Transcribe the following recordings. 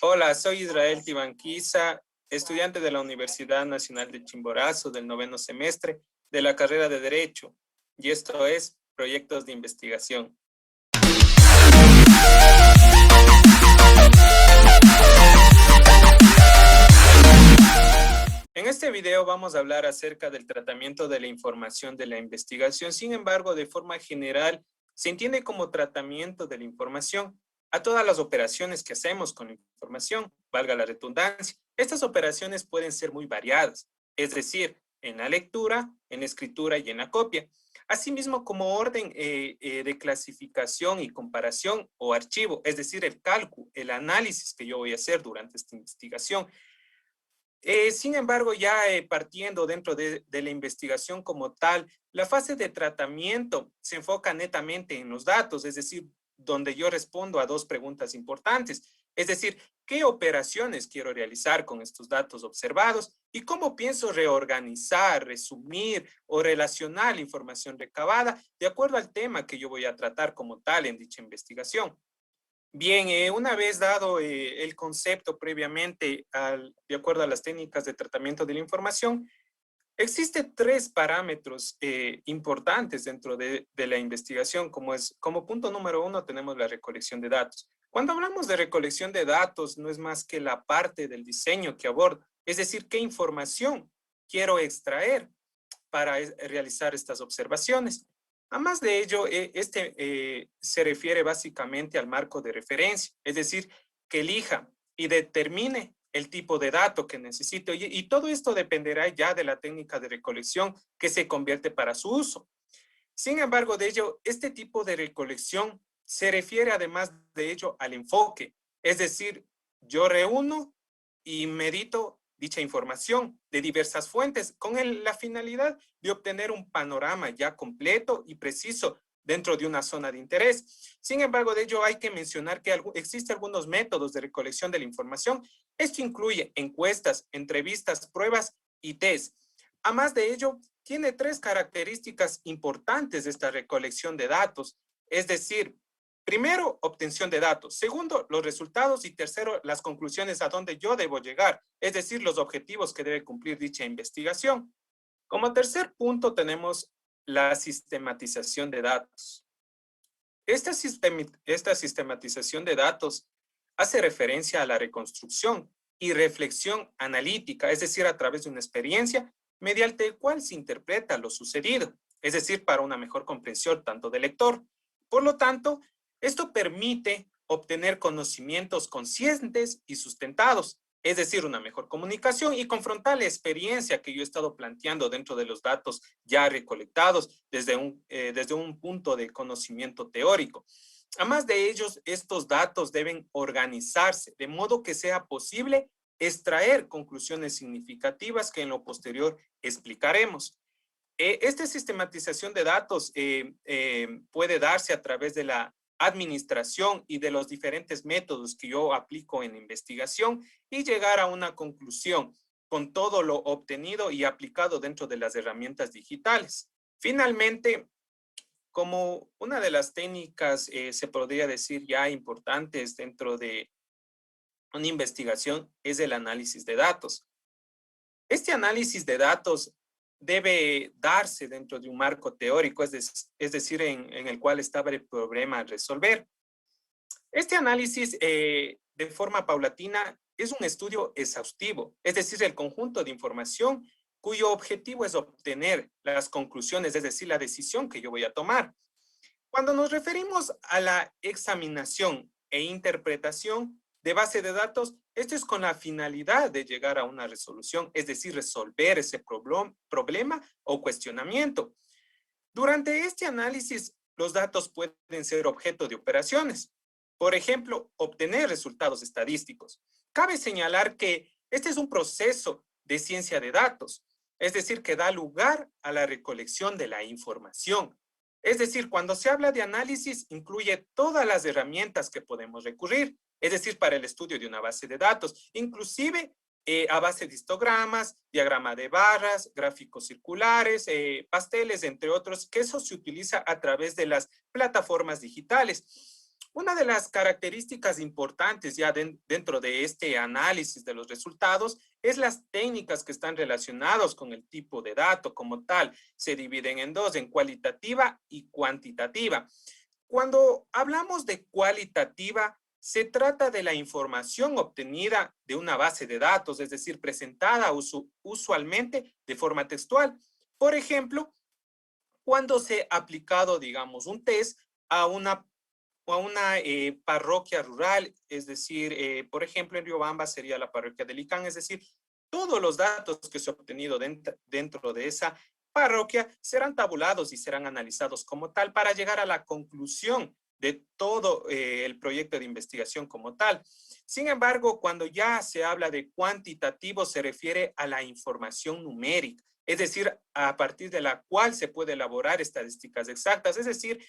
Hola, soy Israel Tibanquiza, estudiante de la Universidad Nacional de Chimborazo del noveno semestre de la carrera de Derecho, y esto es Proyectos de Investigación. En este video vamos a hablar acerca del tratamiento de la información de la investigación. Sin embargo, de forma general, se entiende como tratamiento de la información a todas las operaciones que hacemos con la información, valga la redundancia. Estas operaciones pueden ser muy variadas, es decir, en la lectura, en la escritura y en la copia. Asimismo, como orden de clasificación y comparación o archivo, es decir, el cálculo, el análisis que yo voy a hacer durante esta investigación. Sin embargo, ya partiendo dentro de la investigación como tal, la fase de tratamiento se enfoca netamente en los datos, es decir, donde yo respondo a dos preguntas importantes, es decir, ¿qué operaciones quiero realizar con estos datos observados y cómo pienso reorganizar, resumir o relacionar la información recabada de acuerdo al tema que yo voy a tratar como tal en dicha investigación? Bien, una vez dado el concepto previamente, de acuerdo a las técnicas de tratamiento de la información, existen tres parámetros importantes dentro de la investigación, como punto número uno tenemos la recolección de datos. Cuando hablamos de recolección de datos, no es más que la parte del diseño que aborda, es decir, qué información quiero extraer para realizar estas observaciones. Además de ello, se refiere básicamente al marco de referencia, es decir, que elija y determine el tipo de dato que necesito. Y todo esto dependerá ya de la técnica de recolección que se convierte para su uso. Sin embargo, de ello, este tipo de recolección se refiere además de ello al enfoque, es decir, yo reúno y medito dicha información de diversas fuentes con la finalidad de obtener un panorama ya completo y preciso dentro de una zona de interés. Sin embargo, de ello hay que mencionar que existen algunos métodos de recolección de la información. Esto incluye encuestas, entrevistas, pruebas y test. Además de ello, tiene tres características importantes de esta recolección de datos, es decir, primero, obtención de datos. Segundo, los resultados. Y tercero, las conclusiones a donde yo debo llegar, es decir, los objetivos que debe cumplir dicha investigación. Como tercer punto tenemos la sistematización de datos. Esta sistematización de datos hace referencia a la reconstrucción y reflexión analítica, es decir, a través de una experiencia mediante el cual se interpreta lo sucedido, es decir, para una mejor comprensión tanto del lector. Por lo tanto, esto permite obtener conocimientos conscientes y sustentados, es decir, una mejor comunicación y confrontar la experiencia que yo he estado planteando dentro de los datos ya recolectados desde un punto de conocimiento teórico. Además de ellos, estos datos deben organizarse de modo que sea posible extraer conclusiones significativas que en lo posterior explicaremos. Esta sistematización de datos puede darse a través de la administración y de los diferentes métodos que yo aplico en investigación y llegar a una conclusión con todo lo obtenido y aplicado dentro de las herramientas digitales. Finalmente, como una de las técnicas, se podría decir ya importantes dentro de una investigación, es el análisis de datos. Este análisis de datos debe darse dentro de un marco teórico, es decir, en el cual estaba el problema a resolver. Este análisis de forma paulatina es un estudio exhaustivo, es decir, el conjunto de información cuyo objetivo es obtener las conclusiones, es decir, la decisión que yo voy a tomar. Cuando nos referimos a la examinación e interpretación de base de datos, esto es con la finalidad de llegar a una resolución, es decir, resolver ese problema o cuestionamiento. Durante este análisis, los datos pueden ser objeto de operaciones. Por ejemplo, obtener resultados estadísticos. Cabe señalar que este es un proceso de ciencia de datos, es decir, que da lugar a la recolección de la información. Es decir, cuando se habla de análisis, incluye todas las herramientas que podemos recurrir, es decir, para el estudio de una base de datos, inclusive a base de histogramas, diagrama de barras, gráficos circulares, pasteles, entre otros, que eso se utiliza a través de las plataformas digitales. Una de las características importantes ya dentro de este análisis de los resultados es las técnicas que están relacionadas con el tipo de dato como tal. Se dividen en dos, en cualitativa y cuantitativa. Cuando hablamos de cualitativa, se trata de la información obtenida de una base de datos, es decir, presentada usualmente de forma textual. Por ejemplo, cuando se ha aplicado, digamos, un test a una parroquia rural, es decir, por ejemplo, en Riobamba sería la parroquia de Licán, es decir, todos los datos que se han obtenido dentro de esa parroquia serán tabulados y serán analizados como tal para llegar a la conclusión de todo el proyecto de investigación como tal. Sin embargo, cuando ya se habla de cuantitativo, se refiere a la información numérica, es decir, a partir de la cual se puede elaborar estadísticas exactas, es decir,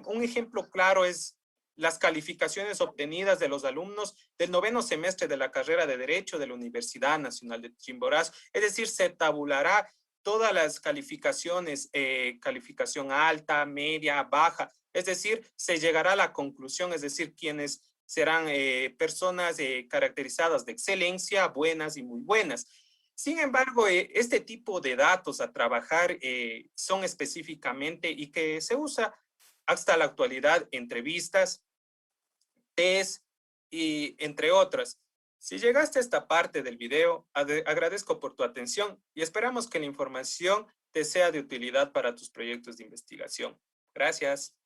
un ejemplo claro es las calificaciones obtenidas de los alumnos del noveno semestre de la carrera de Derecho de la Universidad Nacional de Chimborazo. Es decir, se tabulará todas las calificaciones, calificación alta, media, baja. Es decir, se llegará a la conclusión, es decir, quienes serán personas caracterizadas de excelencia, buenas y muy buenas. Sin embargo, este tipo de datos a trabajar son específicamente y que se usa hasta la actualidad entrevistas, test y entre otras. Si llegaste a esta parte del video, agradezco por tu atención y esperamos que la información te sea de utilidad para tus proyectos de investigación. Gracias.